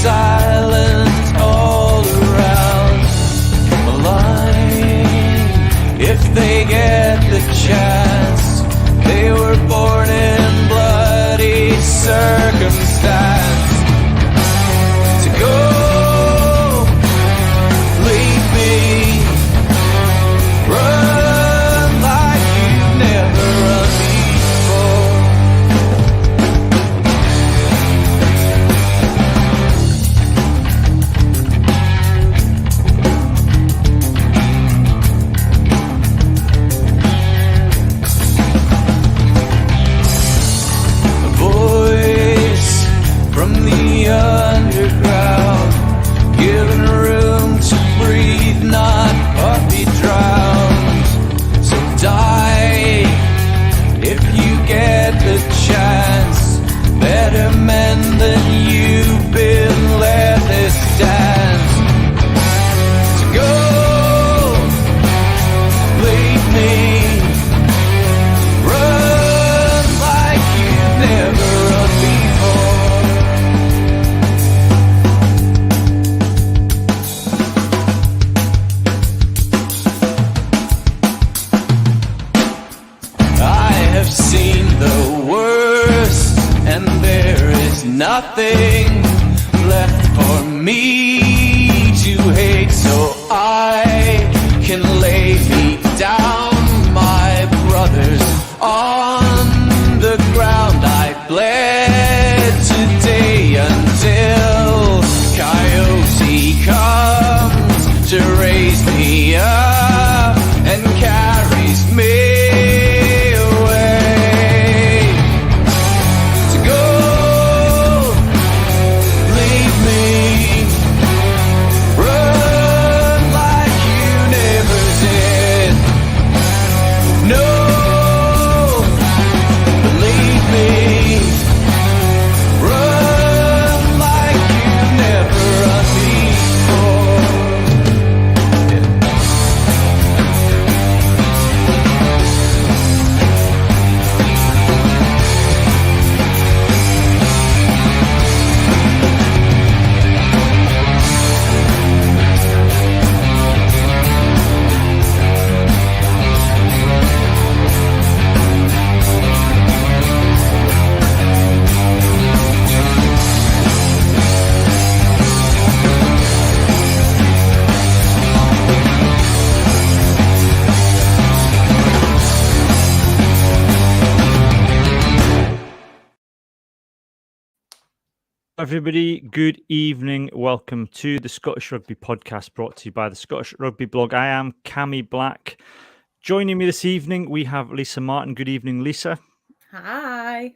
silence all around the line. If they get the chance, they were born in bloody circumstance. To go, leave me, run like you've never run before. A voice from the underground, given room to breathe, not be drowned. So die if you get the chance. Better men than you've been left this dance. To go, leave me, run like you've never run before. I have seen the worst, and there is nothing left for me to hate, so I can lay me down, my brothers, on the ground. I bled today until Coyote comes to raise me up and carries me away. To go, leave me, run like you never did. No, believe me, run like you never run before. Everybody, good evening. Welcome to the Scottish Rugby podcast brought to you by the Scottish Rugby blog. I am Cammy Black. Joining me this evening, we have Lisa Martin. Good evening, Lisa. Hi.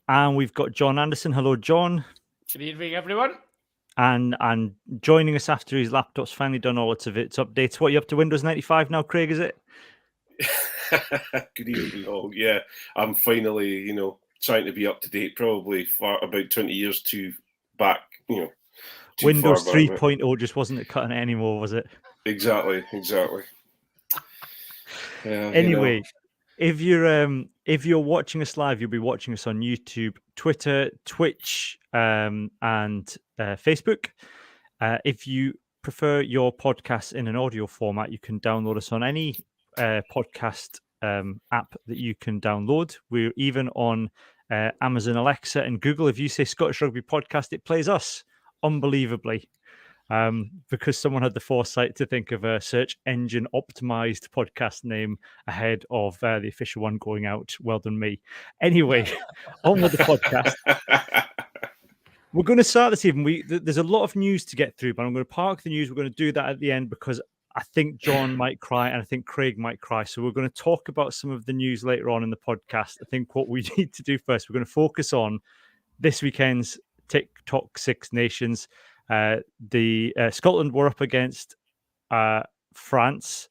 And we've got John Anderson. Hello, John. Good evening, everyone. And joining us after his laptop's finally done all its updates. What are you up to? Windows 95 now, Craig, is it? Good evening, all. Yeah, I'm finally, trying to be up to date. Probably about 20 years too back. Too Windows far back, 3.0 just wasn't cutting it anymore, was it? Exactly. Yeah, Anyway, if you're watching us live, you'll be watching us on YouTube, Twitter, Twitch, and Facebook. If you prefer your podcast in an audio format, you can download us on any podcast app that you can download. We're even on Amazon Alexa and Google. If you say Scottish Rugby Podcast, it plays us unbelievably. Because someone had the foresight to think of a search engine optimized podcast name ahead of the official one going out. Well done, me. Anyway, on with the podcast. We're going to start this evening. There's a lot of news to get through, but I'm going to park the news. We're going to do that at the end because I think John might cry and I think Craig might cry. So we're going to talk about some of the news later on in the podcast. I think what we need to do first, we're going to focus on this weekend's TikTok Six Nations. Scotland were up against France.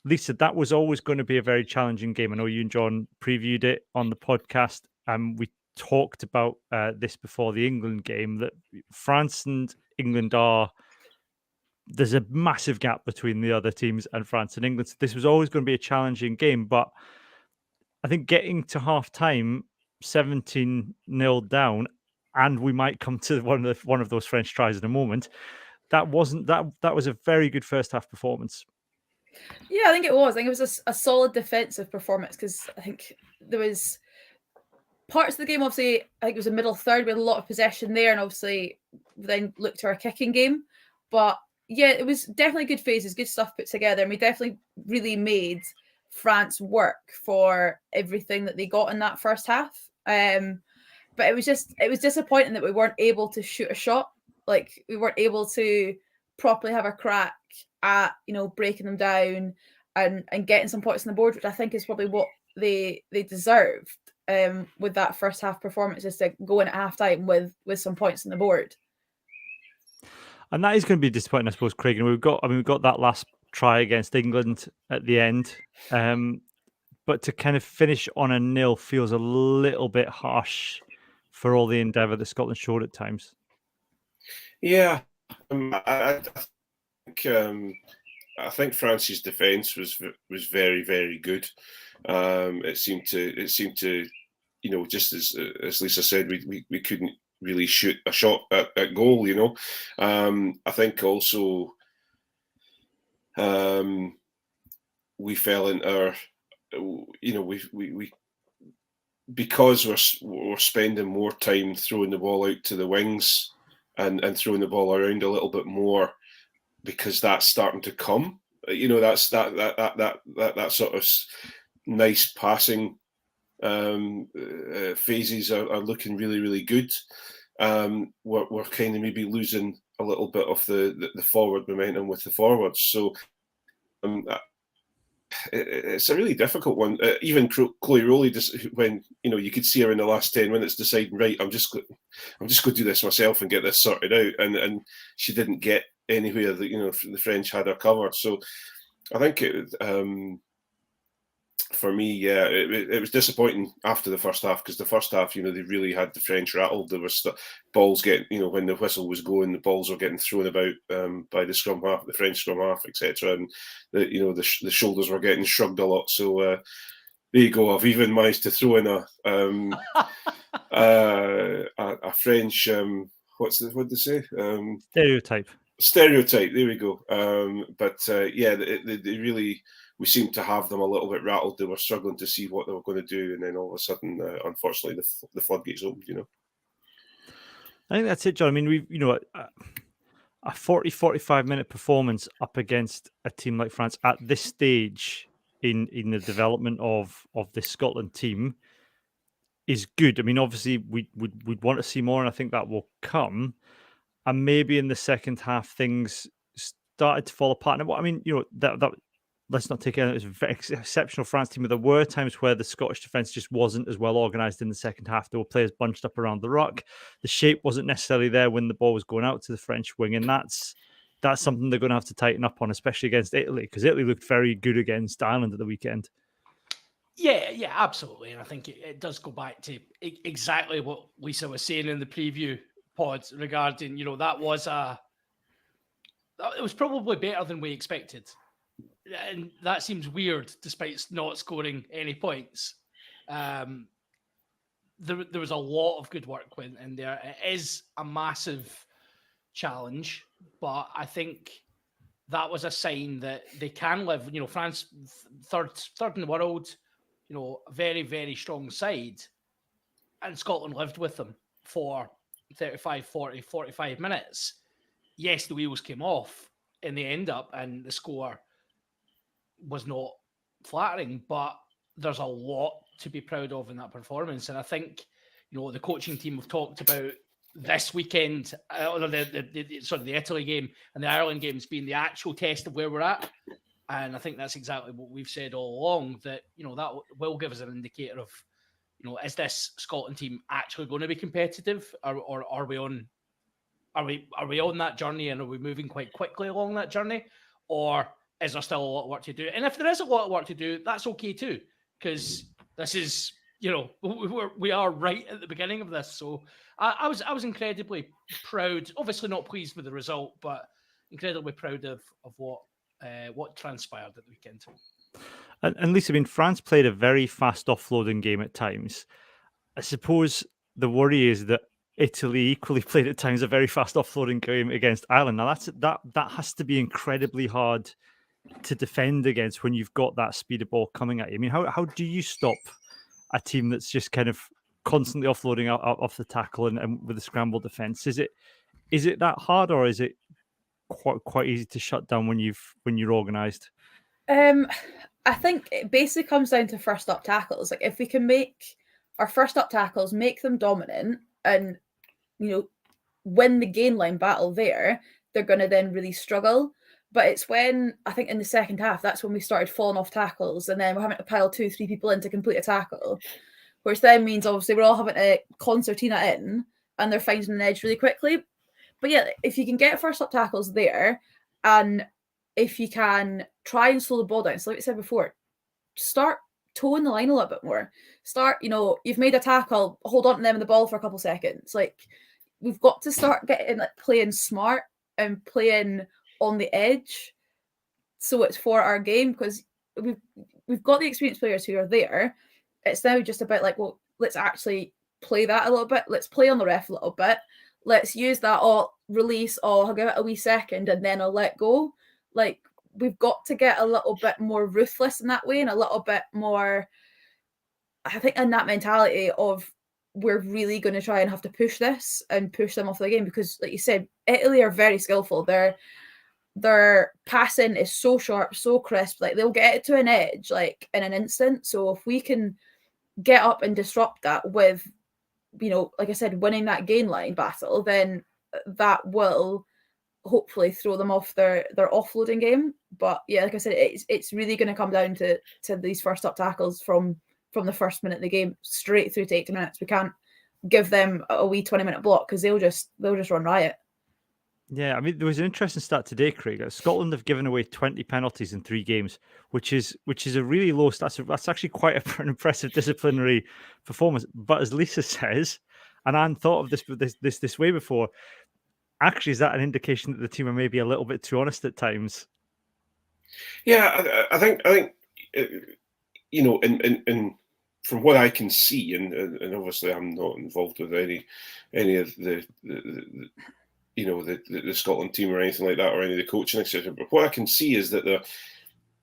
Lisa, that was always going to be a very challenging game. I know you and John previewed it on the podcast, and we talked about this before the England game, that France and England there's a massive gap between the other teams and France and England. So this was always going to be a challenging game, but I think getting to half time 17-0 down, and we might come to one of those French tries in a moment. That was a very good first half performance. Yeah, I think it was. I think it was a solid defensive performance, because I think there was parts of the game, obviously, I think it was a middle third, we had a lot of possession there, and obviously then looked to our kicking game. But yeah, it was definitely good phases, good stuff put together, and we definitely really made France work for everything that they got in that first half. But it was disappointing that we weren't able to shoot a shot. Like, we weren't able to properly have a crack at, breaking them down and getting some points on the board, which I think is probably what they deserved with that first half performance, is to go in at half time with some points on the board. And that is going to be disappointing, I suppose, Craig. And we've got that last try against England at the end. But to kind of finish on a 0 feels a little bit harsh for all the endeavour that Scotland showed at times. Yeah, I think France's defence was very, very good. It seemed to, just as Lisa said, we couldn't really shoot a shot at goal. I think also we fell into our, we because we're spending more time throwing the ball out to the wings and throwing the ball around a little bit more, because that's starting to come. That's that sort of nice passing phases are looking really, really good. We're kind of maybe losing a little bit of the forward momentum with the forwards. So it's a really difficult one. Even Chloe Rowley, when you could see her in the last 10 minutes deciding, right, I'm just going to do this myself and get this sorted out, and she didn't get anywhere. The French had her covered. So I think for me, yeah, it was disappointing after the first half, because the first half, they really had the French rattled. There was balls getting, when the whistle was going, the balls were getting thrown about by the scrum half, the French scrum half, etc. And the shoulders were getting shrugged a lot. So there you go. I've even managed to throw in a French what they say? Stereotype. There we go. Yeah, they really. We seemed to have them a little bit rattled. They were struggling to see what they were going to do, and then all of a sudden, unfortunately, the floodgates opened. I think that's it, John. I mean, we've a 40-45 minute performance up against a team like France at this stage in the development of this Scotland team is good. I mean, obviously, we'd want to see more, and I think that will come. And maybe in the second half, things started to fall apart. And I mean, that let's not take it. It was a very exceptional France team. There were times where the Scottish defence just wasn't as well organised in the second half. There were players bunched up around the ruck. The shape wasn't necessarily there when the ball was going out to the French wing, and that's something they're going to have to tighten up on, especially against Italy, because Italy looked very good against Ireland at the weekend. Yeah, absolutely. And I think it does go back to exactly what Lisa was saying in the preview pod regarding, it was probably better than we expected. And that seems weird, despite not scoring any points. There was a lot of good work went in there. It is a massive challenge, but I think that was a sign that they can live. France, third in the world, a very, very strong side, and Scotland lived with them for 35, 40, 45 minutes. Yes, the wheels came off in the end up, and the score was not flattering, but there's a lot to be proud of in that performance. And I think, the coaching team have talked about this weekend, the Italy game and the Ireland games being the actual test of where we're at. And I think that's exactly what we've said all along, that, that will give us an indicator of, is this Scotland team actually going to be competitive, or are we on that journey, and are we moving quite quickly along that journey, or is there still a lot of work to do? And if there is a lot of work to do, that's okay too, because this is, we are right at the beginning of this. So I was incredibly proud, obviously not pleased with the result, but incredibly proud of what transpired at the weekend. And Lisa, I mean, France played a very fast offloading game at times. I suppose the worry is that Italy equally played at times a very fast offloading game against Ireland. Now that has to be incredibly hard to defend against when you've got that speed of ball coming at you. I mean, how do you stop a team that's just kind of constantly offloading out off the tackle and with a scramble defense? Is it that hard, or is it quite easy to shut down when you're organized? I think it basically comes down to first up tackles. Like if we can make our first up tackles, make them dominant, and win the gain line battle there, they're going to then really struggle. But it's when, I think in the second half, that's when we started falling off tackles, and then we're having to pile 2-3 people in to complete a tackle, which then means obviously we're all having to concertina in, and they're finding an edge really quickly. But yeah, if you can get first up tackles there, and if you can try and slow the ball down, so like I said before, start towing the line a little bit more. Start, you've made a tackle, hold on to them in the ball for a couple seconds. Like, we've got to start getting playing smart and playing on the edge, so it's for our game, because we've got the experienced players who are there. It's now just about well, let's actually play that a little bit. Let's play on the ref a little bit. Let's use that release, I'll give it a wee second and then I'll let go. Like, we've got to get a little bit more ruthless in that way, and a little bit more, I think, in that mentality of we're really going to try and have to push this and push them off the game, because like you said, Italy are very skillful. Their passing is so sharp, so crisp, like they'll get it to an edge like in an instant. So if we can get up and disrupt that with, like I said, winning that gain line battle, then that will hopefully throw them off their offloading game. But yeah, like I said, it's really going to come down to these first up tackles from the first minute of the game straight through to 80 minutes. We can't give them a wee 20-minute block, because they'll just run riot. Yeah, I mean, there was an interesting stat today, Craig. Scotland have given away 20 penalties in 3 games, which is a really low stat. That's actually quite an impressive disciplinary performance. But as Lisa says, and I hadn't thought of this way before, actually, is that an indication that the team are maybe a little bit too honest at times? Yeah, I think in from what I can see, and obviously I'm not involved with any of the Scotland team or anything like that, or any of the coaching, etc. But what I can see is that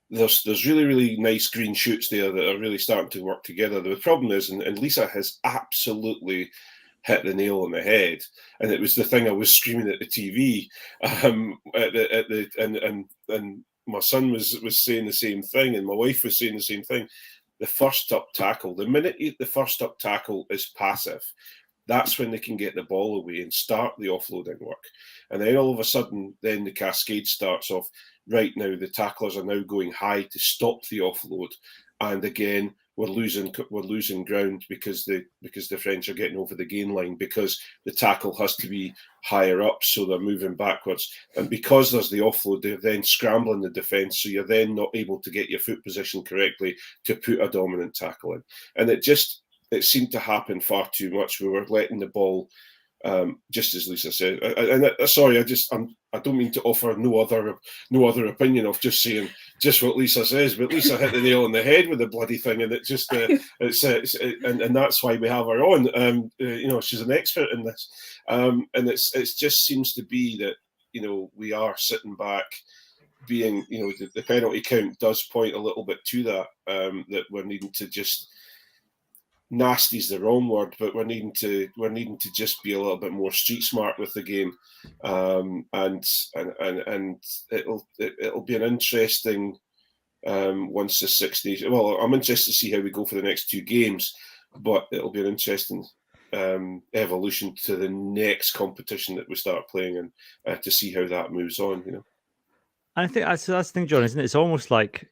there's really, really nice green shoots there that are really starting to work together. The problem is, and Lisa has absolutely hit the nail on the head, and it was the thing I was screaming at the TV, and my son was saying the same thing, and my wife was saying the same thing. The first up tackle, the minute the first up tackle is passive, that's when they can get the ball away and start the offloading work. And then all of a sudden, then the cascade starts off. Right now, the tacklers are now going high to stop the offload. And again, we're losing ground because the French are getting over the gain line, because the tackle has to be higher up, so they're moving backwards. And because there's the offload, they're then scrambling the defence, so you're then not able to get your foot position correctly to put a dominant tackle in. And it seemed to happen far too much. We were letting the ball, just as Lisa said. Sorry, I don't mean to offer no other opinion of just saying just what Lisa says, but Lisa hit the nail on the head with the bloody thing, and and that's why we have her on. She's an expert in this, and it just seems to be that we are sitting back. Being the penalty count does point a little bit to that, that we're needing to just. Nasty's the wrong word, but we're needing to just be a little bit more street smart with the game, and it'll be an interesting once the 60s. Well, I'm interested to see how we go for the next 2 games, but it'll be an interesting evolution to the next competition that we start playing, and to see how that moves on. I think that's the thing, John, isn't it? It's almost like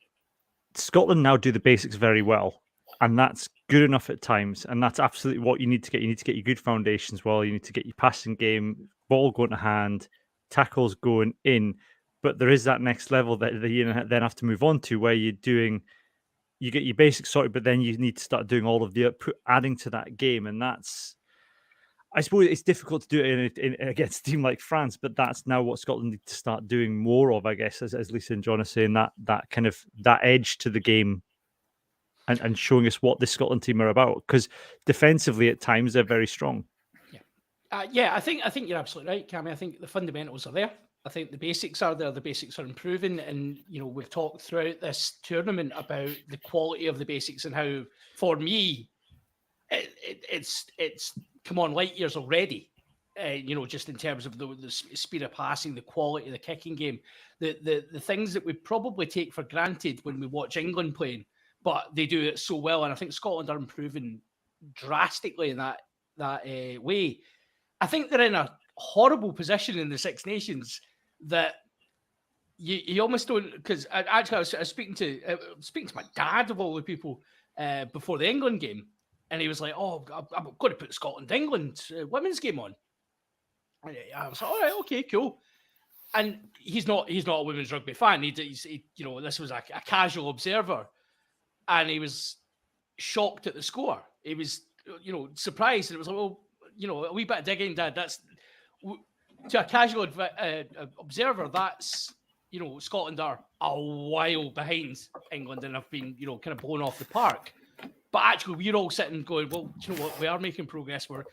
Scotland now do the basics very well. And that's good enough at times. And that's absolutely what you need to get. You need to get your good foundations well. You need to get your passing game, ball going to hand, tackles going in. But there is that next level that you then have to move on to, where you get your basics sorted, but then you need to start doing all of the adding to that game. And that's, I suppose it's difficult to do it against a team like France, but that's now what Scotland need to start doing more of, I guess, as Lisa and John are saying, that kind of that edge to the game. And showing us what the Scotland team are about, because defensively at times they're very strong. Yeah, Yeah, I think you're absolutely right, Cammy. I think the fundamentals are there. I think the basics are there. The basics are improving, and we've talked throughout this tournament about the quality of the basics and how, for me, it's come on light years already. Just in terms of the speed of passing, the quality of the kicking game, the things that we probably take for granted when we watch England playing, but they do it so well. And I think Scotland are improving drastically in that way. I think they're in a horrible position in the Six Nations that you almost don't, because I was speaking to my dad of all the people before the England game, and he was like, "Oh, I'm going to put Scotland England women's game on." And I was like, "All right, okay, cool." And he's not a women's rugby fan. He's this was a casual observer, and he was shocked at the score. He was surprised, and it was like, well, a wee bit of digging, Dad. That's to a casual observer. That's Scotland are a while behind England and have been kind of blown off the park. But actually, we're all sitting going, well, do you know what? We are making progress. We're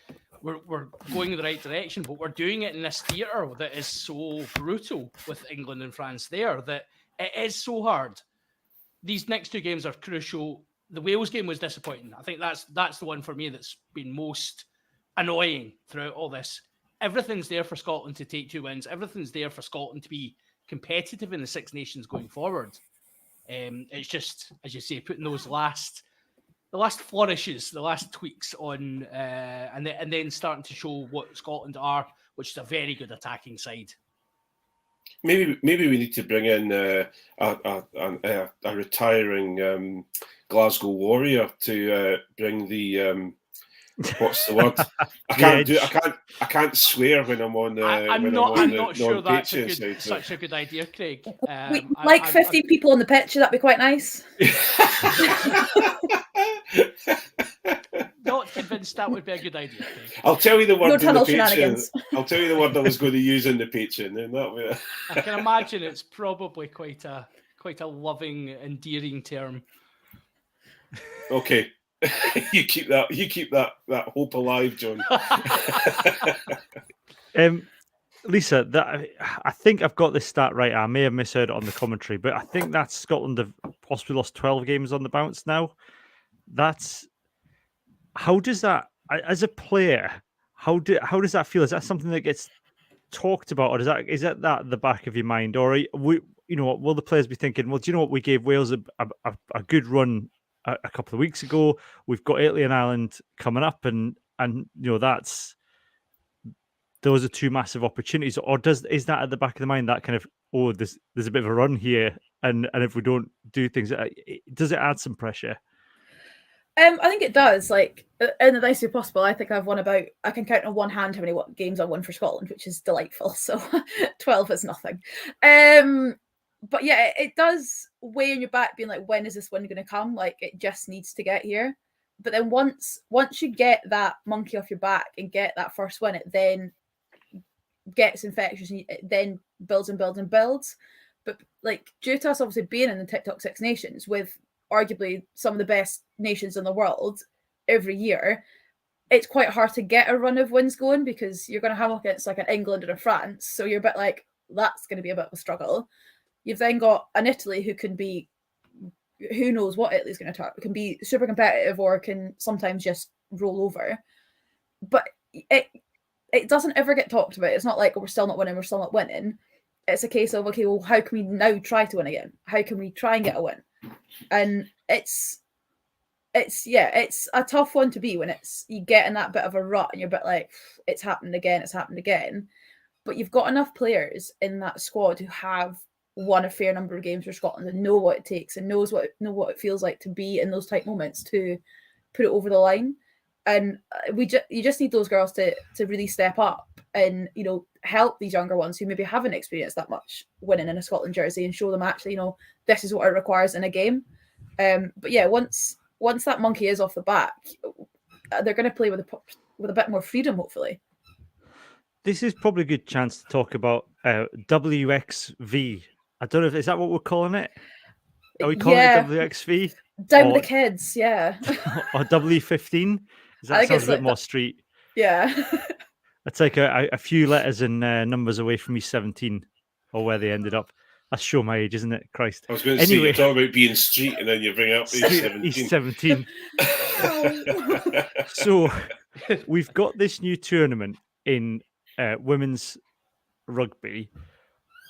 going in the right direction, but we're doing it in this theatre that is so brutal with England and France there that it is so hard. These next two games are crucial. The Wales game was disappointing. I think that's the one for me that's been most annoying throughout all this. Everything's there for Scotland to take 2 wins. Everything's there for Scotland to be competitive in the Six Nations going forward. It's just, as you say, putting those last flourishes, the last tweaks on, and then starting to show what Scotland are, which is a very good attacking side. Maybe we need to bring in a retiring Glasgow Warrior to bring the what's the word? I can't swear when I'm on. I'm not sure that's such a good idea, Craig. 50 people on the pitch. That'd be quite nice. Not convinced that would be a good idea, Craig. I'll tell you the word in the Patreon. I'll tell you the word I was going to use in the Patreon. And that way. I can imagine it's probably quite a loving, endearing term. Okay. You keep that hope alive, John. Lisa, I think I've got this stat right. I may have misheard it on the commentary, but I think that Scotland have possibly lost 12 games on the bounce now. How does that, as a player, how does that feel? Is that something that gets talked about, or is that at the back of your mind, or will the players be thinking, well, do you know what, we gave Wales a good run a couple of weeks ago. We've got Italy and Ireland coming up, and those are 2 massive opportunities. Or is that at the back of the mind, that kind of, there's a bit of a run here, and if we don't do things, does it add some pressure? I think it does. Like, in the nicest way possible, I think I can count on one hand how many games I won for Scotland, which is delightful. So 12 is nothing. But yeah, it does weigh on your back, being like, when is this win going to come? Like, it just needs to get here. But then once you get that monkey off your back and get that first win, it then gets infectious, and it then builds and builds and builds. But like, due to us obviously being in the TikTok Six Nations with arguably some of the best nations in the world every year, it's quite hard to get a run of wins going, because you're going to have against like an England and a France. So you're a bit like, that's going to be a bit of a struggle. You've then got an Italy who can be, who knows what Italy's going to turn. It can be super competitive or can sometimes just roll over. But it doesn't ever get talked about. It's not like, we're still not winning. It's a case of, okay, well, how can we now try to win again? How can we try and get a win? And it's a tough one to be when you get in that bit of a rut and you're a bit like, it's happened again. But you've got enough players in that squad who have won a fair number of games for Scotland and know what it takes and know what it feels like to be in those type moments to put it over the line. And you just need those girls to really step up and help these younger ones who maybe haven't experienced that much winning in a Scotland jersey and show them actually this is what it requires in a game. But yeah, once that monkey is off the back, they're going to play with a bit more freedom, hopefully. This is probably a good chance to talk about WXV. I don't know is that what we're calling it? Are we calling it WXV? Down with the kids, yeah. Or W15? That sounds a bit more street. Yeah. It's like a few letters and numbers away from me 17, or where they ended up. That's show my age, isn't it? Christ. I was going to say, you're talking about being street, and then you bring up age 17. He's 17. So we've got this new tournament in women's rugby,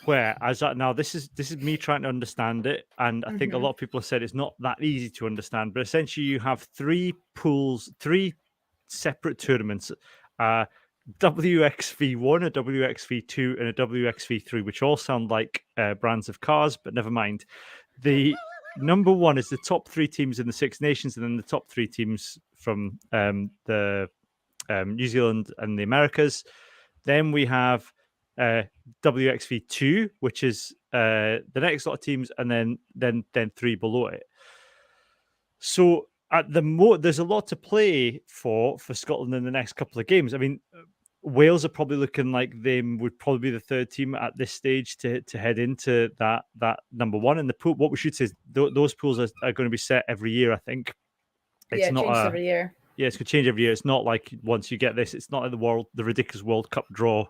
where now this is me trying to understand it, and I think a lot of people have said it's not that easy to understand. But essentially, you have three pools, three separate tournaments. WXV1, a WXV2, and a WXV3, which all sound like brands of cars, but never mind. The number one is the top three teams in the Six Nations, and then the top three teams from the New Zealand and the Americas. Then we have WXV2, which is the next lot of teams, and then three below it. So at there's a lot to play for Scotland in the next couple of games. I mean, Wales are probably looking like they would probably be the third team at this stage to head into that number one in the pool. What we should say is those pools are going to be set every year. I think It's not changes every year. Yeah, it's going to change every year. It's not like once you get this, it's not like the ridiculous World Cup draw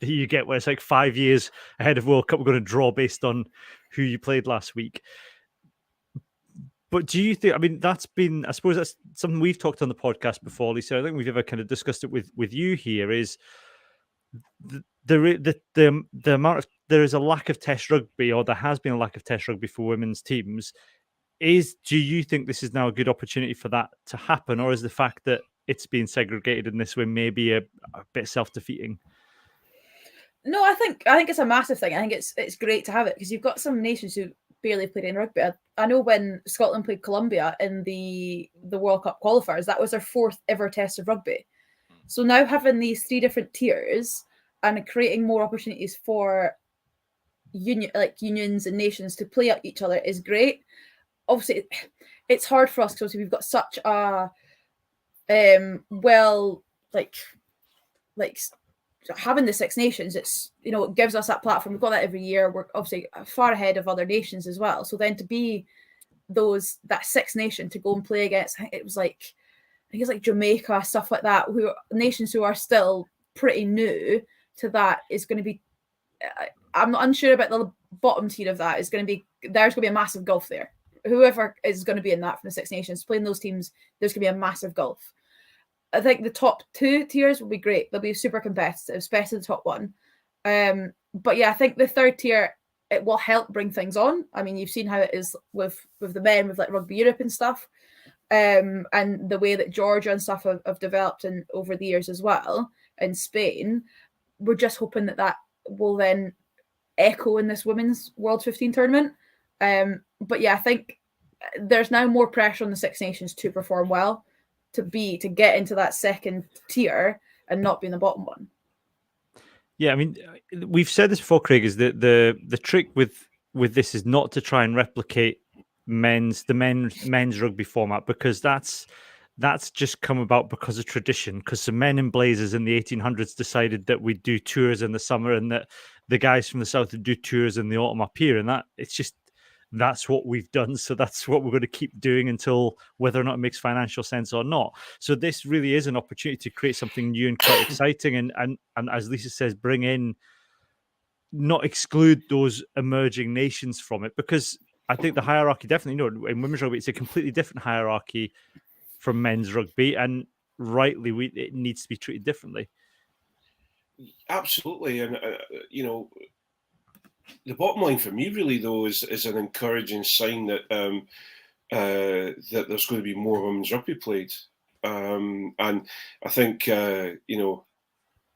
that you get where it's like 5 years ahead of World Cup. We're going to draw based on who you played last week. But do you think, I mean, I suppose that's something we've talked on the podcast before, Lisa. I think we've ever kind of discussed it with you here is the amount of, there is a lack of test rugby, or there has been a lack of test rugby for women's teams. Do you think this is now a good opportunity for that to happen, or is the fact that it's being segregated in this way maybe a bit self-defeating? No, I think it's a massive thing. I think it's great to have it because you've got some nations who barely played in rugby. I know when Scotland played Colombia in the World Cup qualifiers, that was their fourth ever test of rugby. So now having these three different tiers and creating more opportunities for unions and nations to play at each other is great. Obviously, it's hard for us because we've got such a having the Six Nations. It's it gives us that platform. We've got that every year. We're obviously far ahead of other nations as well. So then to be that Six Nation to go and play against, I think it's like Jamaica, stuff like that, who are nations who are still pretty new to that, is going to be. I'm not unsure about the bottom tier of that. There's going to be a massive gulf there. Whoever is going to be in that from the Six Nations playing those teams, there's going to be a massive gulf. I think the top two tiers will be great. They'll be super competitive, especially the top one. But yeah, I think the third tier, it will help bring things on. I mean, you've seen how it is with the men, with like Rugby Europe and stuff, and the way that Georgia and stuff have developed over the years as well in Spain. We're just hoping that will then echo in this Women's World 15 tournament. But yeah, I think there's now more pressure on the Six Nations to perform well, to get into that second tier and not be in the bottom one. Yeah, I mean, we've said this before, Craig, is that the trick with this is not to try and replicate men's rugby format, because that's just come about because of tradition, because some men in blazers in the 1800s decided that we'd do tours in the summer and that the guys from the south would do tours in the autumn up here, and that's what we've done. So that's what we're going to keep doing until whether or not it makes financial sense or not. So this really is an opportunity to create something new and quite exciting. And as Lisa says, bring in, not exclude those emerging nations from it, because I think the hierarchy definitely, in women's rugby, it's a completely different hierarchy from men's rugby. And rightly, it needs to be treated differently. Absolutely. And, the bottom line for me, really, though, is an encouraging sign that that there's going to be more women's rugby played, and I think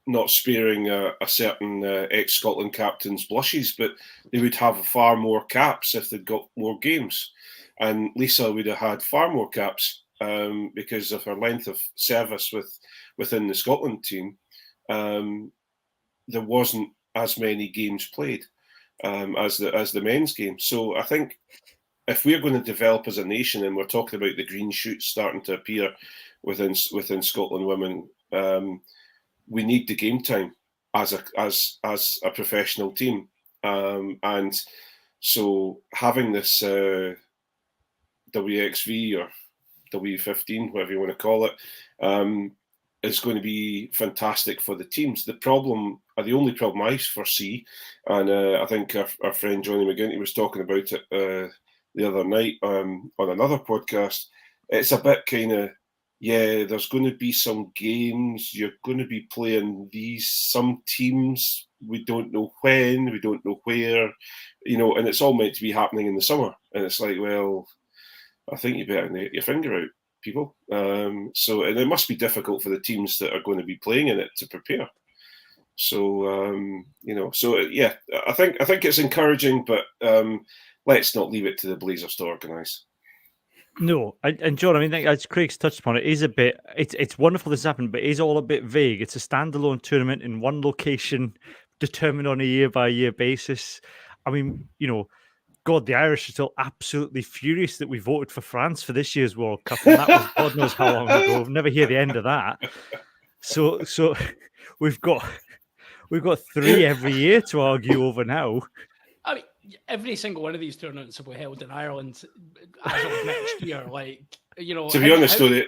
not sparing a certain ex-Scotland captain's blushes, but they would have far more caps if they'd got more games, and Lisa would have had far more caps because of her length of service within the Scotland team. There wasn't as many games played as the men's game. So I think if we're going to develop as a nation, and we're talking about the green shoots starting to appear within Scotland women, we need the game time as a professional team, and so having this WXV or W15, whatever you want to call it, is going to be fantastic for the teams. The only problem I foresee, and I think our friend Johnny McGinty was talking about it the other night on another podcast. It's a bit kind of, there's going to be some games. You're going to be playing some teams. We don't know when, we don't know where, and it's all meant to be happening in the summer. And it's like, well, I think you better get your finger out, people. And it must be difficult for the teams that are going to be playing in it to prepare. So, I think it's encouraging, but let's not leave it to the Blazers to organise. No, and John, I mean, as Craig's touched upon, it is a bit. It's wonderful this happened, but it is all a bit vague. It's a standalone tournament in one location, determined on a year-by-year basis. I mean, God, the Irish are still absolutely furious that we voted for France for this year's World Cup, and that was God knows how long ago. We'll never hear the end of that. So we've got 3 every year to argue over now. I mean, every single one of these tournaments will be held in Ireland as of next year. To be honest, though, the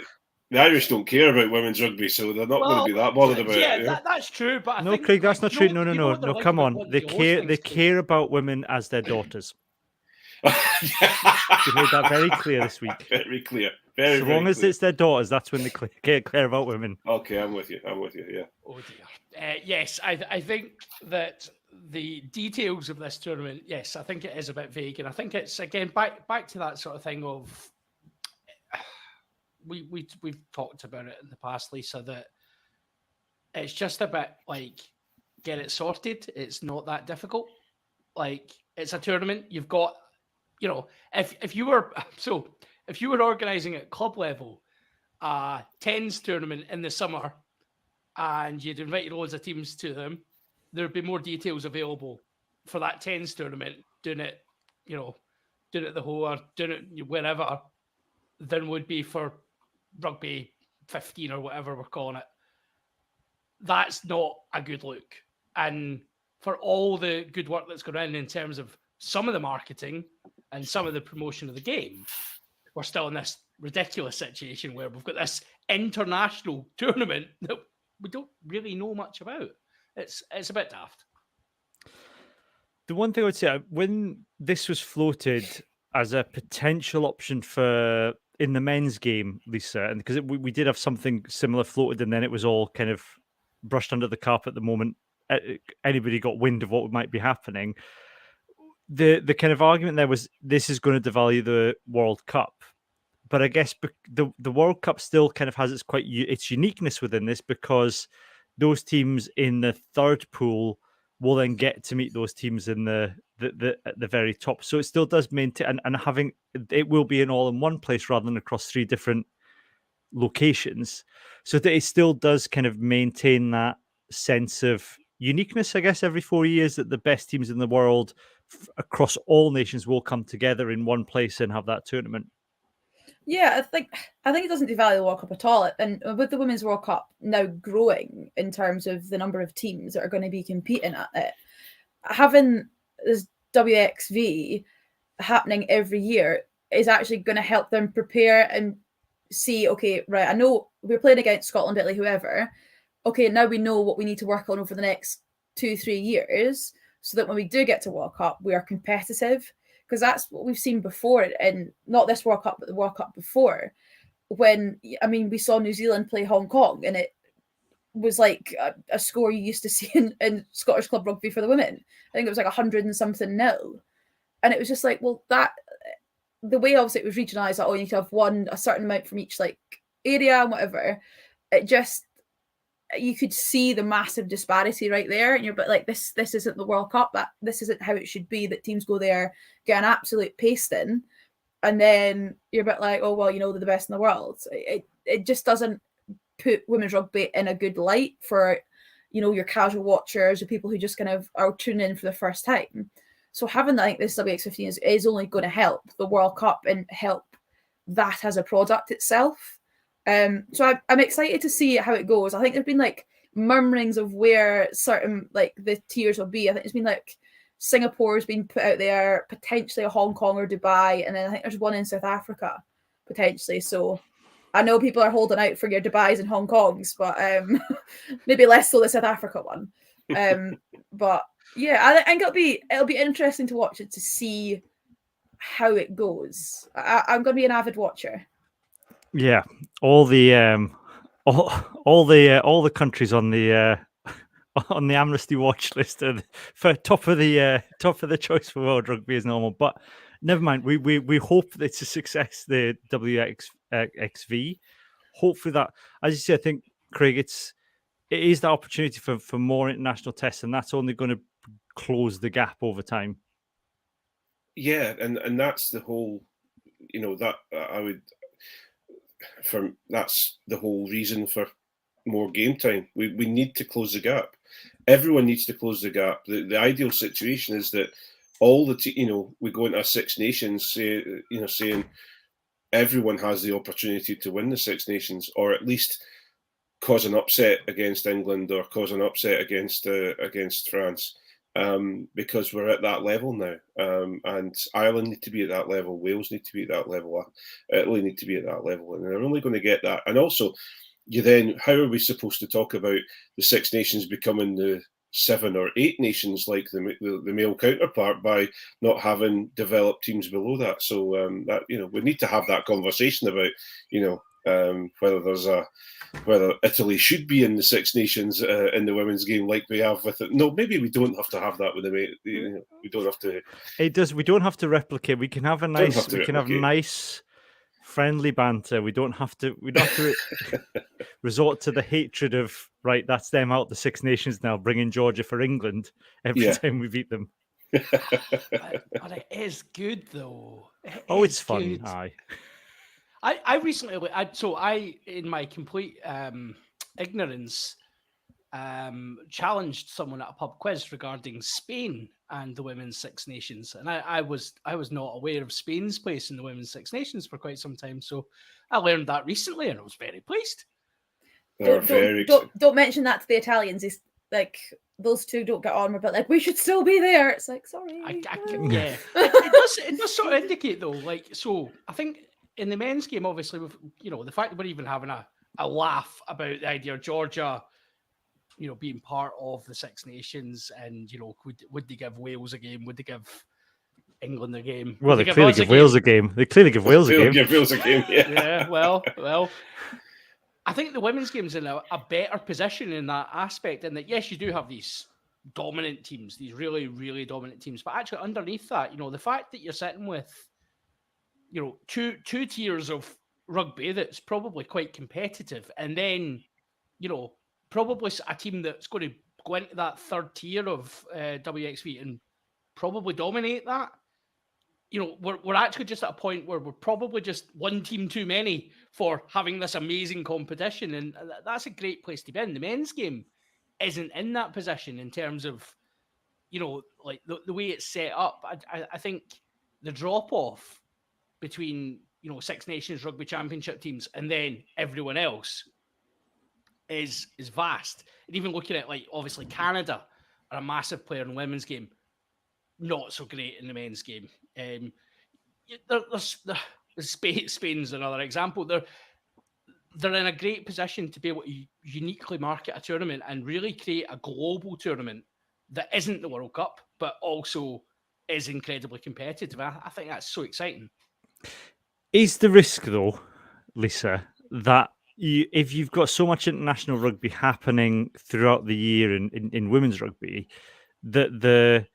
Irish don't care about women's rugby, so they're not going to be that bothered about it. Yeah, that's true. But I think, Craig, that's not true. No. Come on, they care. care about women as their daughters. We made that very clear this week. Very clear. As long as it's their daughters, that's when they care about women. Okay, I'm with you. Yeah. Oh dear. Yes, I think that the details of this tournament, yes, I think it is a bit vague, and I think it's again back to that sort of thing of we've talked about it in the past, Lisa, that it's just a bit like get it sorted. It's not that difficult. Like, it's a tournament. You've got, if you were organising at club level a tens tournament in the summer and you'd invited loads of teams to them, there'd be more details available for that tens tournament, doing it the whole or doing it wherever, than would be for rugby 15 or whatever we're calling it. That's not a good look. And for all the good work that's going in terms of some of the marketing and some of the promotion of the game, we're still in this ridiculous situation where we've got this international tournament that we don't really know much about. It's a bit daft. The one thing I would say, when this was floated as a potential option for in the men's game, Lisa, and because we did have something similar floated, and then it was all kind of brushed under the carpet the moment anybody got wind of what might be happening. The kind of argument there was this is going to devalue the World Cup. But I guess the World Cup still kind of has its uniqueness within this, because those teams in the third pool will then get to meet those teams in the at the very top. So it still does maintain, and having it will be in all in one place rather than across 3 different locations. So that it still does kind of maintain that sense of uniqueness, I guess, every 4 years that the best teams in the world across all nations will come together in one place and have that tournament. Yeah, I think it doesn't devalue the World Cup at all. And with the Women's World Cup now growing in terms of the number of teams that are going to be competing at it, having this WXV happening every year is actually going to help them prepare and see, okay, right, I know we're playing against Scotland, Italy, whoever. Okay, now we know what we need to work on over the next 2-3 years so that when we do get to World Cup, we are competitive. Because that's what we've seen before, and not this World Cup, but the World Cup before, when, I mean, we saw New Zealand play Hong Kong, and it was like a score you used to see in Scottish club rugby for the women. I think it was like 100 and something nil. And it was just like, well, that, the way obviously it was regionalised, like, oh, you need to have a certain amount from each like area and whatever, it just, you could see the massive disparity right there, and you're like, this isn't the World Cup. This isn't how it should be. That teams go there, get an absolute pasting, and then you're a bit like, oh well, they're the best in the world. It just doesn't put women's rugby in a good light for your casual watchers or people who just kind of are tuning in for the first time. So having I think this WX15 is only going to help the World Cup and help that as a product itself. So I'm excited to see how it goes. I think there's been like murmurings of where certain like the tiers will be. I think it's been like Singapore's been put out there, potentially a Hong Kong or Dubai, and then I think there's one in South Africa potentially. So I know people are holding out for your Dubais and Hong Kongs, but maybe less so the South Africa one. But yeah, I think it'll be interesting to watch it to see how it goes. I'm going to be an avid watcher. Yeah, all the all the countries on the amnesty watch list are for top of the choice for World Rugby as normal. But never mind. We hope that it's a success. The WXV. Hopefully that, as you say, I think Craig, it is the opportunity for more international tests, and that's only going to close the gap over time. Yeah, and that's the whole, that that's the whole reason for more game time. We need to close the gap. Everyone needs to close the gap. The ideal situation is that all we go into a Six Nations, saying everyone has the opportunity to win the Six Nations, or at least cause an upset against England or cause an upset against France, because we're at that level now. And Ireland need to be at that level. Wales need to be at that level. Italy need to be at that level, and they're only going to get that. And also, how are we supposed to talk about the Six Nations becoming the 7 or 8 nations like the male counterpart by not having developed teams below that? So that we need to have that conversation about whether Italy should be in the Six Nations in the women's game like we have with it. No, maybe we don't have to have that with them. We don't have to. It does. We don't have to replicate. We can have a nice. We can have nice, friendly banter. We don't have to. We don't have to resort to the hatred of right. That's them out the Six Nations now. Bring in Georgia for England every time we beat them. but it is good though. It's fun. Good. Aye. I recently, in my complete ignorance, challenged someone at a pub quiz regarding Spain and the Women's Six Nations, and I was not aware of Spain's place in the Women's Six Nations for quite some time. So I learned that recently, and I was very pleased. Don't mention that to the Italians. It's like those two don't get on, but like we should still be there. It's like sorry. Yeah, it does sort of indicate though. Like so, I think. In the men's game, obviously, with the fact that we're even having a laugh about the idea of Georgia, being part of the Six Nations, and would they give Wales a game? Would they give England a game? Well, they clearly give Wales a game. They clearly give Wales a game. Give Wales a game. Yeah. Yeah. Well. I think the women's game's in a better position in that aspect, in that yes, you do have these dominant teams, these really, really dominant teams, but actually underneath that, the fact that you're sitting with two tiers of rugby that's probably quite competitive, and then probably a team that's going to go into that third tier of WXV and probably dominate that. We're actually just at a point where we're probably just one team too many for having this amazing competition, and that's a great place to be in. The men's game isn't in that position in terms of like the way it's set up. I think the drop off between Six Nations Rugby Championship teams and then everyone else is vast. And even looking at obviously Canada are a massive player in the women's game, not so great in the men's game. Spain's another example. They're in a great position to be able to uniquely market a tournament and really create a global tournament that isn't the World Cup, but also is incredibly competitive. I think that's so exciting. Is the risk, though, Lisa, that if you've got so much international rugby happening throughout the year in women's rugby, that the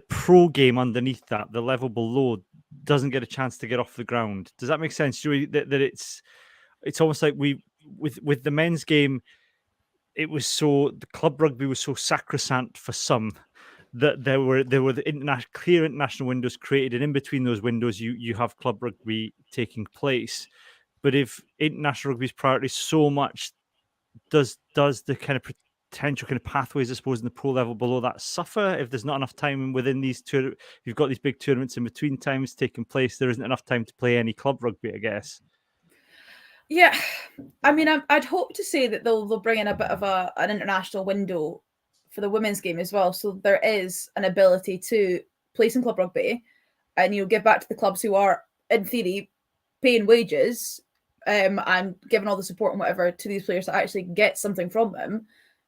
pro game underneath that, the level below, doesn't get a chance to get off the ground? Does that make sense, Joey? That it's almost like with the men's game, the club rugby was so sacrosanct for some, that there were the clear international windows created, and in between those windows, you have club rugby taking place. But if international rugby's priority so much, does the kind of potential kind of pathways, I suppose, in the pro level below that suffer if there's not enough time within these two? You've got these big tournaments in between times taking place. There isn't enough time to play any club rugby, I guess. Yeah, I mean, I'd hope to say that they'll bring in a bit of an international window for the women's game as well, so there is an ability to play some club rugby and give back to the clubs who are, in theory, paying wages, and giving all the support and whatever to these players to actually get something from them,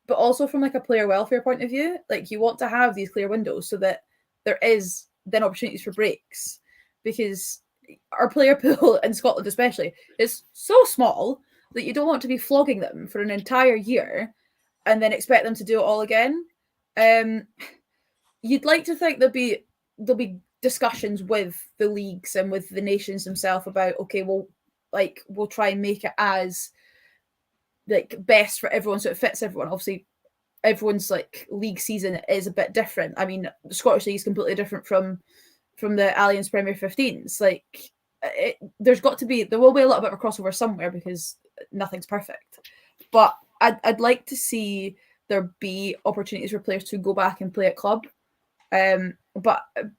but also from like a player welfare point of view. Like you want to have these clear windows so that there is then opportunities for breaks, because our player pool in Scotland especially is so small that you don't want to be flogging them for an entire year and then expect them to do it all again. You'd like to think there'll be discussions with the leagues and with the nations themselves about, okay, well, like we'll try and make it as like best for everyone so it fits everyone. Obviously, everyone's like league season is a bit different. I mean, the Scottish League is completely different from the Alliance Premier 15s. Like, there will be a little bit of a crossover somewhere because nothing's perfect. But I'd like to see there be opportunities for players to go back and play at club. But like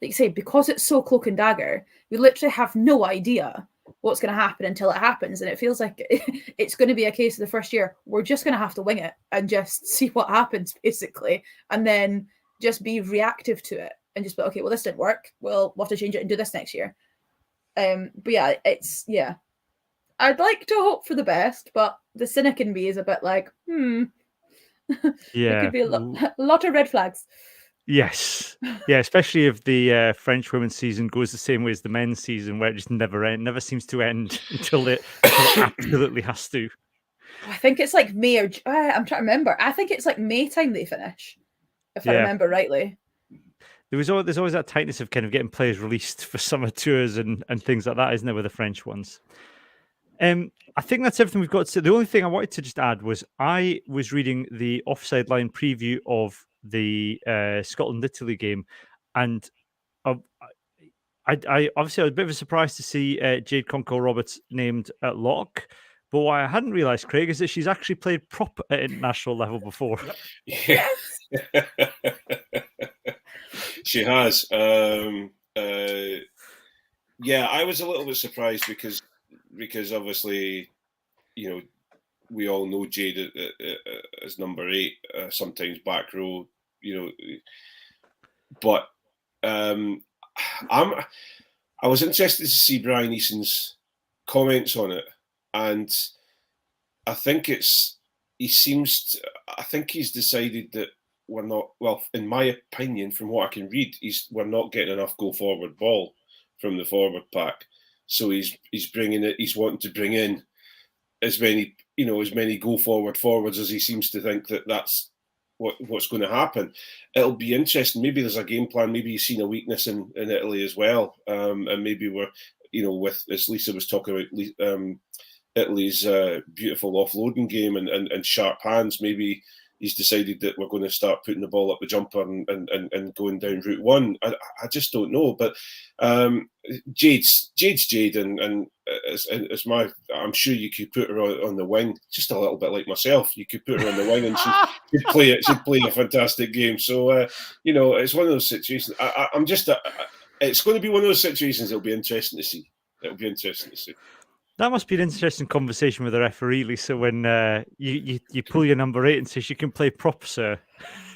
you say, because it's so cloak and dagger, we literally have no idea what's going to happen until it happens. And it feels like it's going to be a case of the first year, we're just going to have to wing it and just see what happens, basically. And then just be reactive to it and just be, okay, well, this didn't work. We'll have to change it and do this next year. But yeah, I'd like to hope for the best, but the cynic in me is a bit like, there could be a lot of red flags. Yes. Yeah, especially if the French women's season goes the same way as the men's season, where it just never seems to end until it absolutely has to. I think it's like May or I'm trying to remember. I think it's like May time they finish, if I remember rightly. There's always that tightness of kind of getting players released for summer tours and things like that, isn't there, with the French ones? I think that's everything we've got to say. The only thing I wanted to just add was I was reading the offside line preview of the Scotland-Italy game, and I obviously I was a bit of a surprise to see Jade Conco-Roberts named at lock. But what I hadn't realised, Craig, is that she's actually played prop at international level before. Yes. She has. Yeah, I was a little bit surprised because obviously, we all know Jade as number 8, sometimes back row, but I was interested to see Brian Eason's comments on it, and I think he's decided that we're not, well, in my opinion, from what I can read, we're not getting enough go forward ball from the forward pack. So he's wanting to bring in as many go forward forwards as he seems to think that's what's going to happen. It'll be interesting. Maybe there's a game plan. Maybe he's seen a weakness in Italy as well. And maybe we're, with, as Lisa was talking about, Italy's beautiful offloading game and sharp hands, maybe he's decided that we're going to start putting the ball up the jumper and going down route one. I just don't know. But Jade's Jade, and as I'm sure you could put her on the wing, just a little bit like myself. You could put her on the wing and she'd play it. She'd play a fantastic game. So it's one of those situations. It's going to be one of those situations. It'll be interesting to see. That must be an interesting conversation with the referee, Lisa, when you pull your number 8 and says you can play prop, sir.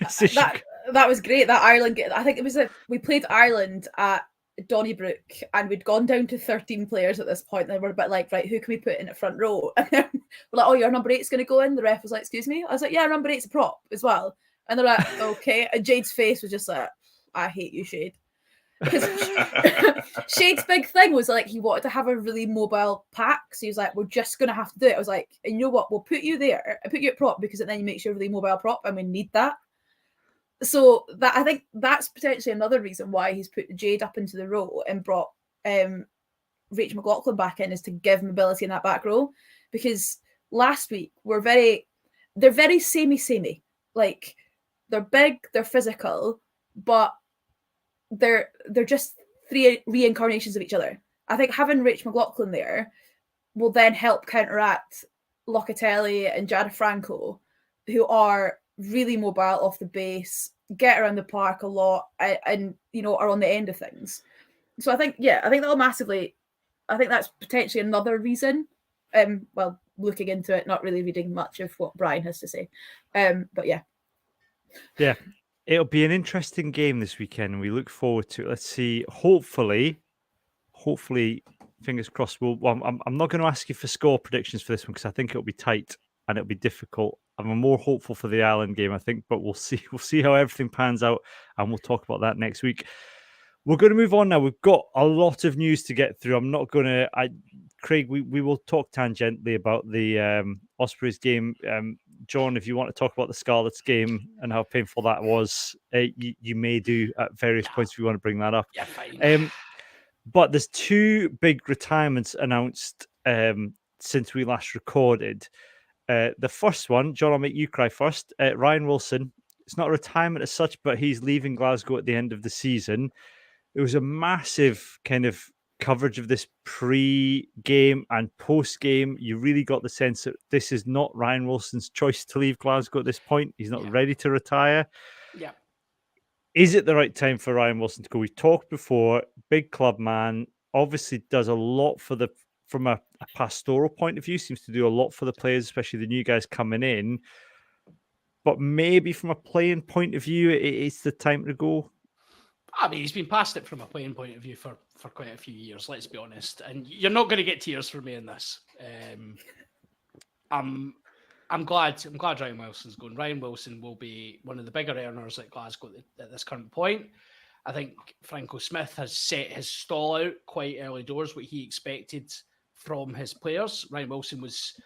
That was great. That Ireland game. I think it was we played Ireland at Donnybrook and we'd gone down to 13 players at this point. And we're a bit like, right, who can we put in at front row? And then we're like, oh, your number 8's going to go in. The ref was like, excuse me. I was like, yeah, number 8's a prop as well. And they're like, okay. And Jade's face was just like, I hate you, Shade. Because Shade's big thing was like he wanted to have a really mobile pack, so he was like, we're just gonna have to do it. I was like, and you know what, we'll put you there and put you at prop because it then makes you a really mobile prop and we need that. So I think that's potentially another reason why he's put Jade up into the row and brought Rachel McLaughlin back in, is to give mobility in that back row, because last week they're very samey. Like, they're big, they're physical, but they're just 3 reincarnations of each other. I think having Rach McLaughlin there will then help counteract Locatelli and Jada Franco, who are really mobile off the base, get around the park a lot, and are on the end of things. So I think that'll massively. I think that's potentially another reason. Well, looking into it, not really reading much of what Brian has to say. But yeah. Yeah. It'll be an interesting game this weekend, and we look forward to it. Let's see. Hopefully, fingers crossed. I'm not going to ask you for score predictions for this one because I think it'll be tight and it'll be difficult. I'm more hopeful for the Ireland game, I think, but we'll see. We'll see how everything pans out, and we'll talk about that next week. We're going to move on now. We've got a lot of news to get through. I'm not going to. Craig, we will talk tangentially about the Ospreys game. John, if you want to talk about the Scarlets game and how painful that was, you may do at various points if you want to bring that up. Yeah, fine. But there's two big retirements announced since we last recorded. The first one, John, I'll make you cry first. Ryan Wilson. It's not a retirement as such, but he's leaving Glasgow at the end of the season. It was a massive kind of coverage of this pre-game and post-game. You really got the sense that this is not Ryan Wilson's choice to leave Glasgow at this point. He's not ready to retire. Yeah. Is it the right time for Ryan Wilson to go? We've talked before, big club man, obviously does a lot from a pastoral point of view, seems to do a lot for the players, especially the new guys coming in. But maybe from a playing point of view, it's the time to go. I mean, he's been past it from a playing point of view for quite a few years, let's be honest. And you're not going to get tears from me in this. I'm glad Ryan Wilson's going. Ryan Wilson will be one of the bigger earners at Glasgow at this current point. I think Franco Smith has set his stall out quite early doors, what he expected from his players. Ryan Wilson was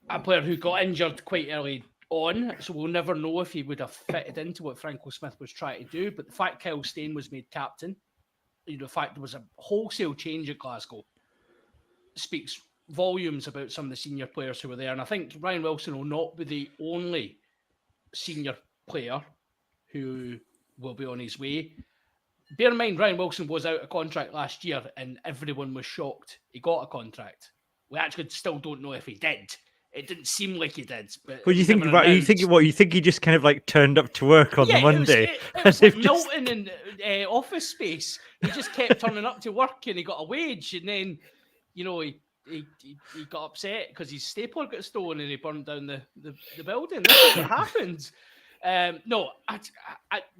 a player who got injured quite early on, so we'll never know if he would have fitted into what Franco Smith was trying to do. But the fact Kyle Steyn was made captain, the fact there was a wholesale change at Glasgow, speaks volumes about some of the senior players who were there. And I think Ryan Wilson will not be the only senior player who will be on his way. Bear in mind, Ryan Wilson was out of contract last year and everyone was shocked he got a contract. We actually still don't know if he did. It didn't seem like he did. But what do you think about? You think he just kind of like turned up to work on the Monday? It was like Milton in Office Space. He just kept turning up to work and he got a wage, and then he got upset because his stapler got stolen and he burned down the building. That's what happened. No,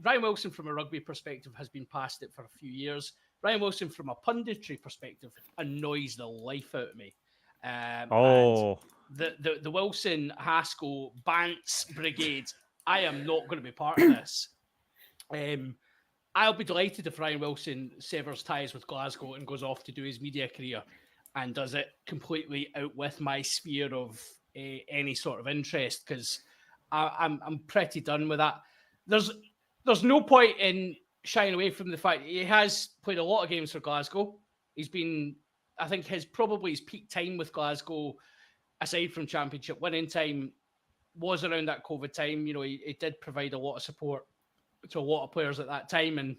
Ryan Wilson from a rugby perspective has been past it for a few years. Ryan Wilson from a punditry perspective annoys the life out of me. The Wilson Haskell Bants Brigade, I am not going to be part of this. I'll be delighted if Ryan Wilson severs ties with Glasgow and goes off to do his media career and does it completely out with my sphere of any sort of interest, because I'm pretty done with that. There's no point in shying away from the fact he has played a lot of games for Glasgow. He's been, I think, his peak time with Glasgow, aside from championship winning time, was around that COVID time. He did provide a lot of support to a lot of players at that time, and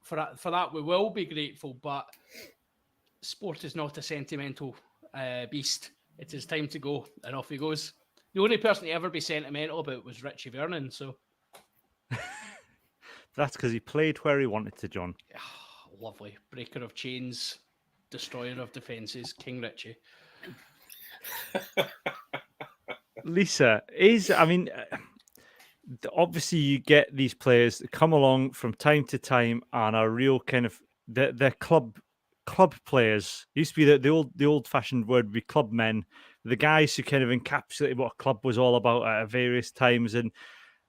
for that we will be grateful. But sport is not a sentimental beast. It is time to go, and off he goes. The only person to ever be sentimental about was Richie Vernon. So that's because he played where he wanted to, John. Lovely. Breaker of chains, destroyer of defences, King Richie. Lisa, obviously you get these players that come along from time to time and are real kind of they're club players. It used to be the old fashioned word would be club men, the guys who kind of encapsulated what a club was all about at various times. And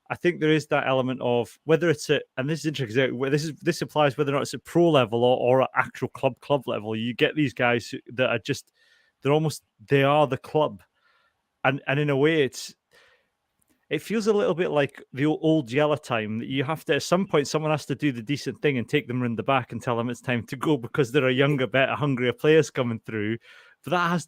I think there is that element of whether it's and this is interesting, this applies whether or not it's at pro level or at actual club level. You get these guys that are just they are the club, and in a way it feels a little bit like the old Yellow time, that you have to, at some point, someone has to do the decent thing and take them in the back and tell them it's time to go because there are younger, better, hungrier players coming through. But that has,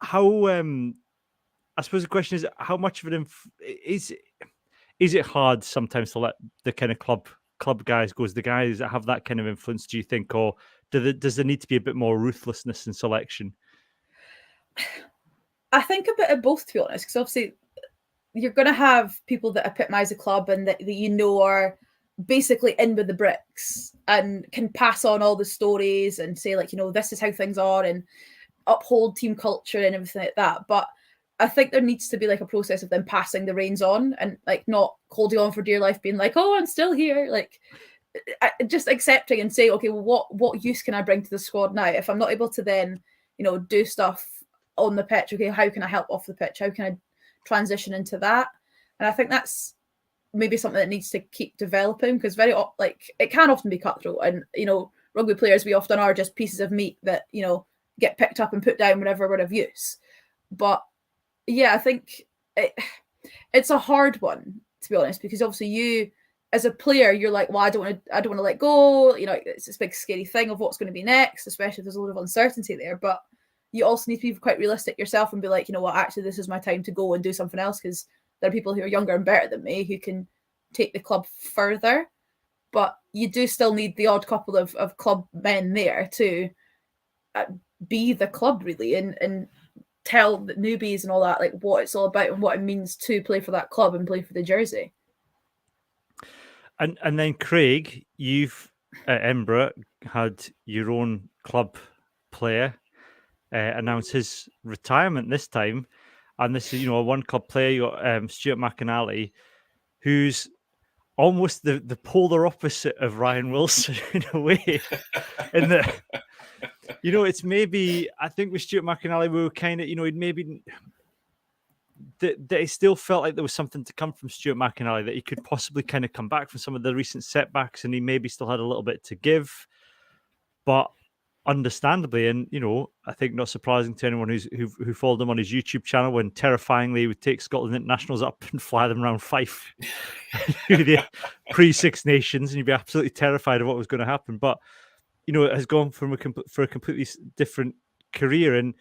how, I suppose the question is, how much of it is it hard sometimes to let the kind of club guys go, as the guys that have that kind of influence, do you think, or does there need to be a bit more ruthlessness in selection? I think a bit of both, to be honest, because obviously you're going to have people that epitomise a club and that are basically in with the bricks and can pass on all the stories and say, this is how things are and uphold team culture and everything like that. But I think there needs to be a process of them passing the reins on and not holding on for dear life, being like, oh, I'm still here. just accepting and saying, okay, well, what use can I bring to the squad now? If I'm not able to then, do stuff on the pitch, okay, how can I help off the pitch? How can I transition into that? And I think that's maybe something that needs to keep developing, because it can often be cutthroat, and rugby players, we often are just pieces of meat that get picked up and put down whenever we're of use. But yeah, I think it's a hard one, to be honest, because obviously you as a player, you're like, well, I don't want to let go. It's this big scary thing of what's going to be next, especially if there's a lot of uncertainty there. But you also need to be quite realistic yourself and be like, what, actually, this is my time to go and do something else, because there are people who are younger and better than me who can take the club further. But you do still need the odd couple of club men there to be the club, really, and tell the newbies and all that, like, what it's all about and what it means to play for that club and play for the jersey. And then, Craig, you've at Edinburgh had your own club player announce his retirement this time. And this is, a one club player, you got Stuart McInally, who's almost the polar opposite of Ryan Wilson in a way. In that, it's maybe, I think with Stuart McInally, we were kind of, he'd maybe... That it still felt like there was something to come from Stuart McInally, that he could possibly kind of come back from some of the recent setbacks, and he maybe still had a little bit to give. But understandably, and I think not surprising to anyone who followed him on his YouTube channel, when terrifyingly he would take Scotland internationals up and fly them around Fife through the pre-Six Nations, and you'd be absolutely terrified of what was going to happen. But it has gone for a completely different career, and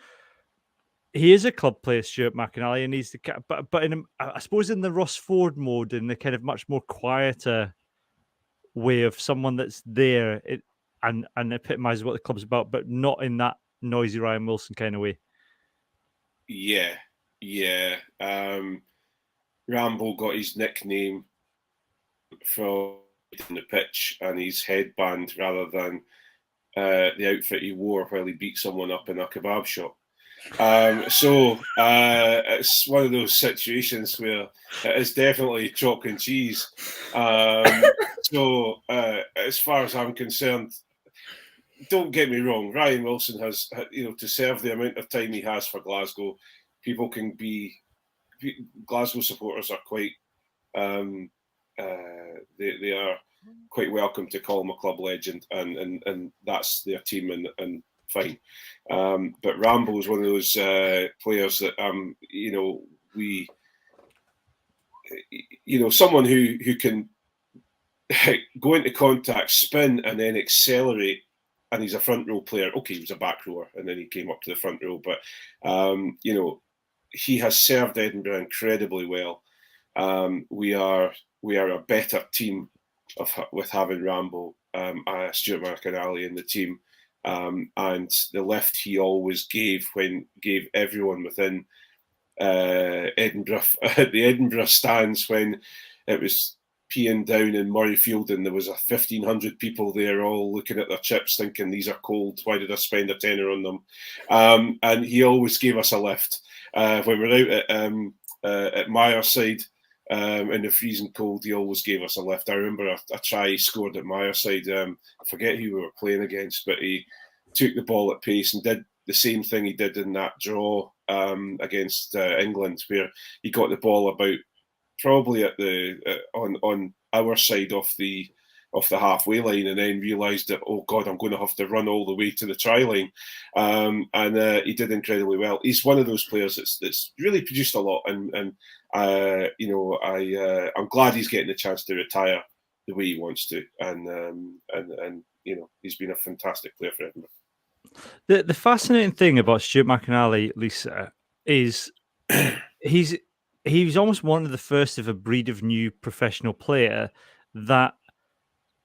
he is a club player, Stuart McInally, and he's but I suppose in the Ross Ford mode, in the kind of much more quieter way of someone that's there and epitomises what the club's about, but not in that noisy Ryan Wilson kind of way. Yeah. Rambo got his nickname from the pitch and his headband rather than the outfit he wore while he beat someone up in a kebab shop. So it's one of those situations where it's definitely chalk and cheese. So as far as I'm concerned, don't get me wrong, Ryan Wilson has, to serve the amount of time he has for Glasgow, Glasgow supporters are quite, they are quite welcome to call him a club legend, and that's their team, and fine. But Rambo is one of those players that someone who can go into contact, spin, and then accelerate. And he's a front row player. Okay, he was a back rower, and then he came up to the front row. But he has served Edinburgh incredibly well. We are a better team with having Rambo, Stuart McInally in the team. And the lift he always gave everyone within Edinburgh, at the Edinburgh stands, when it was peeing down in Murrayfield and there was 1,500 people there all looking at their chips thinking, these are cold, why did I spend a tenner on them? And he always gave us a lift. When we're out at Myerside, in the freezing cold, he always gave us a lift. I remember a try he scored at Myerside. I forget who we were playing against, but he took the ball at pace and did the same thing he did in that draw against England, where he got the ball about probably at the on our side of the halfway line, and then realised that, oh God, I'm going to have to run all the way to the try line, and he did incredibly well. He's one of those players that's really produced a lot, and I'm glad he's getting the chance to retire the way he wants to, and he's been a fantastic player for Edinburgh. The fascinating thing about Stuart McInally, Lisa, is he's almost one of the first of a breed of new professional player that,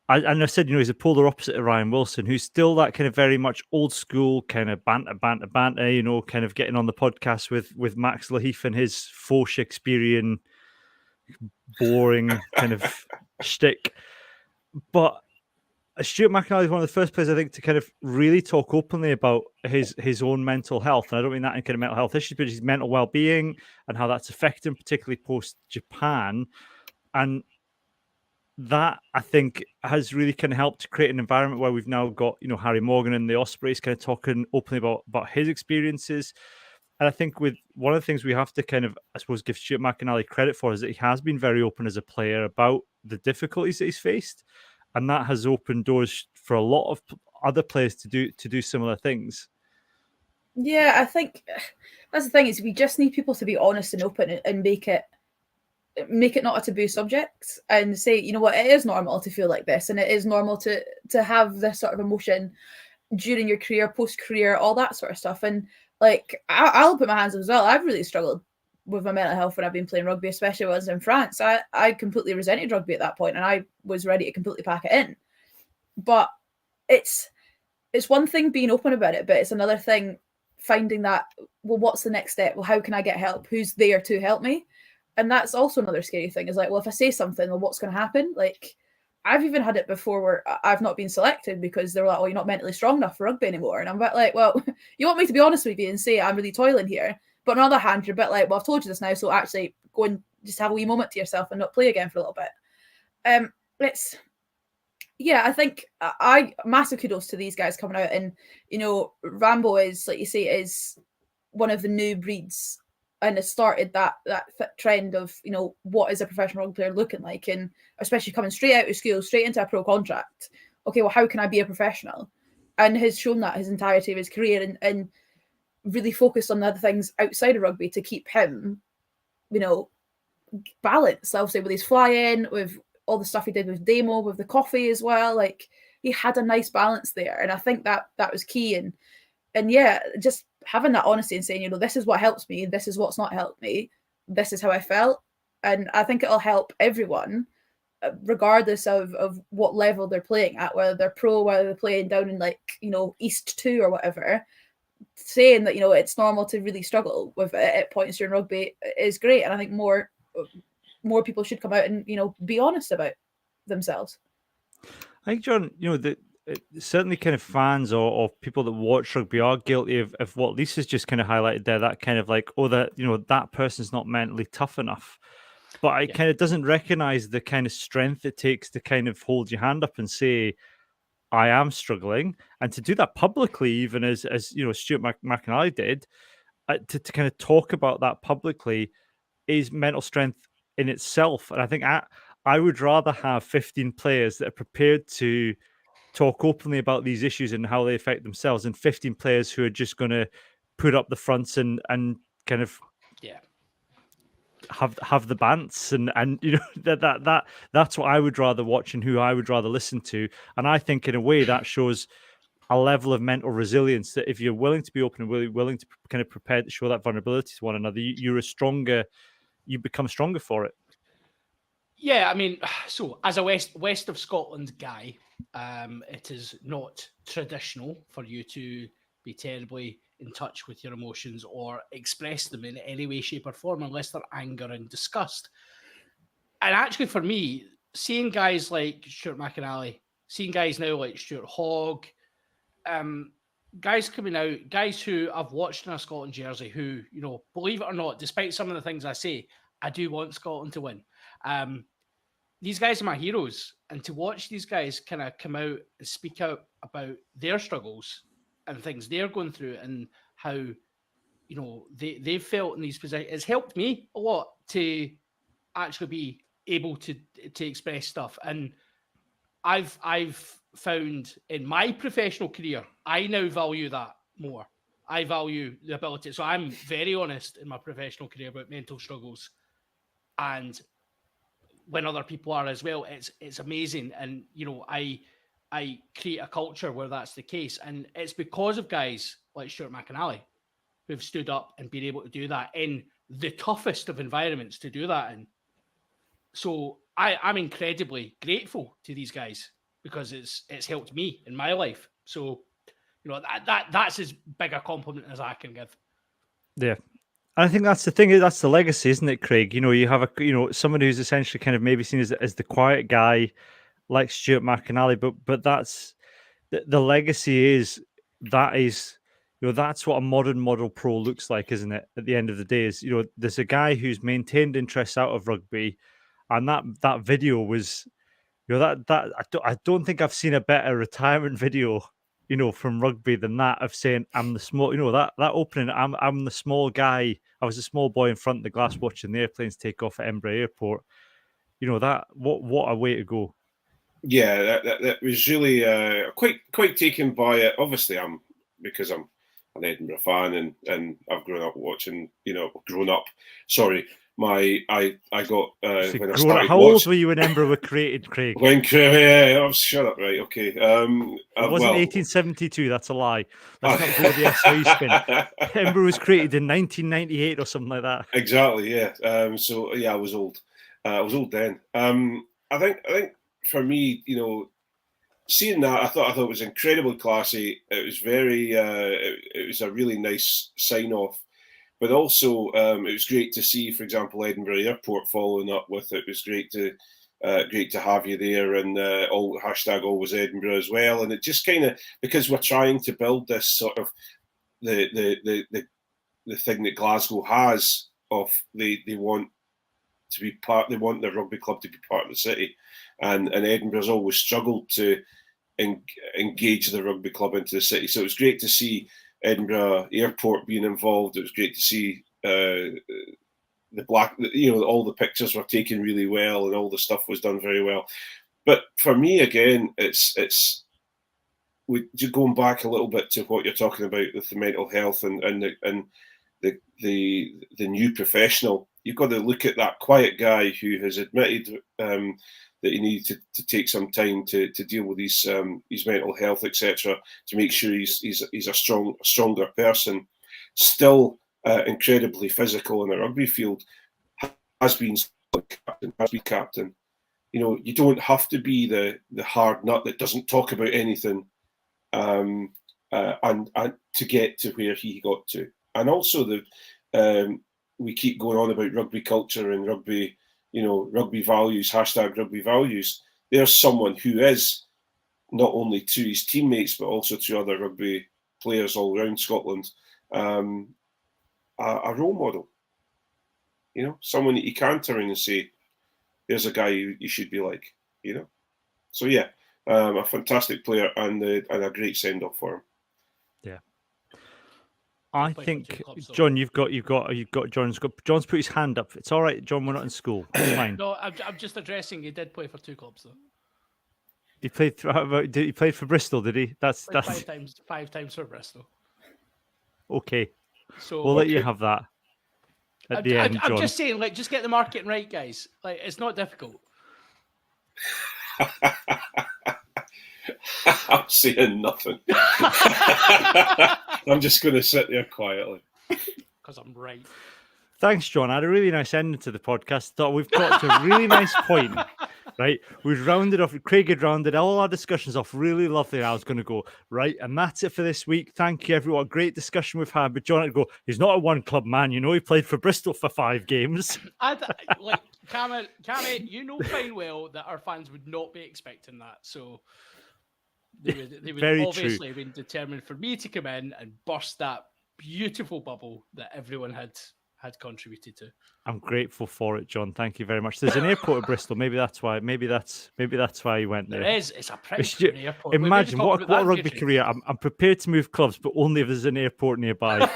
and I said, he's a polar opposite of Ryan Wilson, who's still that kind of very much old school kind of banter, kind of getting on the podcast with Max Laheath and his faux Shakespearean, boring kind of shtick. But Stuart McInally is one of the first players, I think, to kind of really talk openly about his own mental health. And I don't mean that in kind of mental health issues, but his mental well-being and how that's affected him, particularly post-Japan. And that I think has really kind of helped to create an environment where we've now got, Harry Morgan and the Ospreys kind of talking openly about his experiences. And I think with one of the things we have to kind of, I suppose, give Stuart McInally credit for is that he has been very open as a player about the difficulties that he's faced, and that has opened doors for a lot of other players to do similar things. Yeah, I think that's the thing, is we just need people to be honest and open and make it not a taboo subject, and say, you know what, it is normal to feel like this, and it is normal to have this sort of emotion during your career, post-career, all that sort of stuff. And like, I'll put my hands up as well. I've really struggled with my mental health when I've been playing rugby, especially when I was in France. I completely resented rugby at that point, and I was ready to completely pack it in. But it's one thing being open about it, but it's another thing finding that, well, what's the next step? Well, how can I get help? Who's there to help me? And that's also another scary thing, is like, well, if I say something, well, what's going to happen? Like, I've even had it before where I've not been selected because they were like, oh, you're not mentally strong enough for rugby anymore. And I'm a bit like, well, you want me to be honest with you and say I'm really toiling here. But on the other hand, you're a bit like, well, I've told you this now, so actually go and just have a wee moment to yourself and not play again for a little bit. I think I massive kudos to these guys coming out. And, Rambo is, like you say, is one of the new breeds, and it started that trend of, what is a professional rugby player looking like, and especially coming straight out of school, straight into a pro contract. Okay, well, how can I be a professional? And has shown that his entirety of his career, and really focused on the other things outside of rugby to keep him, balanced. Obviously, with his fly-in, with all the stuff he did with Demo, with the coffee as well. Like, he had a nice balance there, and I think that was key. And yeah, just having that honesty and saying, this is what helps me, this is what's not helped me, this is how I felt. And I think it'll help everyone, regardless of what level they're playing at, whether they're pro, whether they're playing down in East 2 or whatever. Saying that, it's normal to really struggle with it at points during rugby is great. And I think more people should come out and, be honest about themselves. I think, John, certainly kind of fans or people that watch rugby are guilty of what Lisa's just kind of highlighted there, that kind of like, oh, that, that person's not mentally tough enough. But it kind of doesn't recognize the kind of strength it takes to kind of hold your hand up and say, I am struggling. And to do that publicly, even as Stuart McInally did, to kind of talk about that publicly is mental strength in itself. And I think I would rather have 15 players that are prepared to talk openly about these issues and how they affect themselves, and 15 players who are just going to put up the fronts and kind of have the bants and that's what I would rather watch and who I would rather listen to. And I think in a way that shows a level of mental resilience, that if you're willing to be open and really willing to kind of prepare to show that vulnerability to one another, you become stronger for it. Yeah, I mean, so as a west of Scotland guy, it is not traditional for you to be terribly in touch with your emotions or express them in any way, shape, or form unless they're anger and disgust. And actually, for me, seeing guys like Stuart McInally, seeing guys now like Stuart Hogg, guys coming out, guys who I've watched in a Scotland jersey who, believe it or not, despite some of the things I say, I do want Scotland to win. These guys are my heroes. And to watch these guys kind of come out and speak out about their struggles and things they're going through and how, they've felt in these positions, it's helped me a lot to actually be able to express stuff. And I've found in my professional career, I now value that more. I value the ability. So I'm very honest in my professional career about mental struggles. And when other people are as well, it's amazing. And, I create a culture where that's the case. And it's because of guys like Stuart McInally who've stood up and been able to do that in the toughest of environments to do that in. So I'm incredibly grateful to these guys because it's helped me in my life. So, that's as big a compliment as I can give. Yeah. I think that's the thing. That's the legacy, isn't it, Craig? You have someone who's essentially kind of maybe seen as the quiet guy, like Stuart McInally, but that's the legacy that's what a model pro looks like, isn't it? At the end of the day, is there's a guy who's maintained interest out of rugby, and that video was You know, that I don't think I've seen a better retirement video, you know, from rugby than that of saying I'm the small, you know, that opening, I'm the small guy. I was a small boy in front of the glass watching the airplanes take off at Edinburgh Airport. You know, that what a way to go. Yeah, that was really quite taken by it. Obviously, because I'm an Edinburgh fan and I've grown up watching. Sorry, I got So when I grown up- started how old watching. were you when Edinburgh were created, Craig? Shut up, right? Okay. It wasn't 1872. That's a lie. Let's not go with the SI spin. Edinburgh was created in 1998 or something like that. Exactly. Yeah. So yeah, I was old. I was old then. I think for me, seeing that, I thought it was incredibly classy. It was very. It was a really nice sign off. But also, it was great to see, for example, Edinburgh Airport following up with it. It was great to have you there, and #always Edinburgh as well. And it just kind of, because we're trying to build this sort of the thing that Glasgow has of they want to be part. They want the rugby club to be part of the city, and Edinburgh's always struggled to engage the rugby club into the city. So it was great to see Edinburgh Airport being involved. It was great to see all the pictures were taken really well and all the stuff was done very well. But for me, again, it's going back a little bit to what you're talking about with the mental health and the new professional. You've got to look at that quiet guy who has admitted that he needed to take some time to deal with his mental health, etc., to make sure he's a stronger person. Still incredibly physical in a rugby field, has been captain. You don't have to be the hard nut that doesn't talk about anything, and to get to where he got to. And also we keep going on about rugby culture and rugby. Rugby values, #rugby values. There's someone who is not only to his teammates, but also to other rugby players all around Scotland, a role model. Someone that you can turn and say, there's a guy you should be like, So yeah, a fantastic player and a great send-off for him. Yeah. I think, John, you've got John's put his hand up. It's all right, John. We're not in school. It's fine. No, I'm just addressing. He did play for 2 clubs though. He played. He played for Bristol, did he? That's 5 times for Bristol. Okay. So We'll let you have that at the end, John. I'm just saying, just get the marketing right, guys. It's not difficult. I'm saying nothing. I'm just going to sit there quietly. Because I'm right. Thanks, John. I had a really nice ending to the podcast. Thought we've got to a really nice point, right? We've rounded off. Craig had rounded all our discussions off really lovely. I was going to go, right, and that's it for this week. Thank you, everyone. Great discussion we've had. But John had to go, he's not a one-club man. He played for Bristol for 5 games. Cammy, fine well that our fans would not be expecting that. So they would obviously have been determined for me to come in and burst that beautiful bubble that everyone had contributed to. I'm grateful for it, John. Thank you very much. There's an airport at Bristol. Maybe that's why. Maybe that's why he went there. There is. It's a pretty airport. Imagine what a rugby career. I'm prepared to move clubs, but only if there's an airport nearby.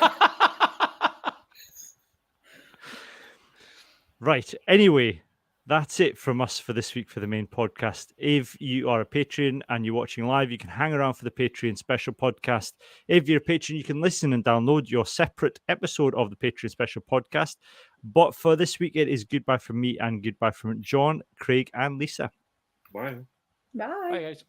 Right. Anyway, that's it from us for this week for the main podcast. If you are a Patreon and you're watching live, you can hang around for the Patreon special podcast. If you're a Patreon, you can listen and download your separate episode of the Patreon special podcast. But for this week, it is goodbye from me and goodbye from John, Craig, and Lisa. Bye. Bye. Bye, guys.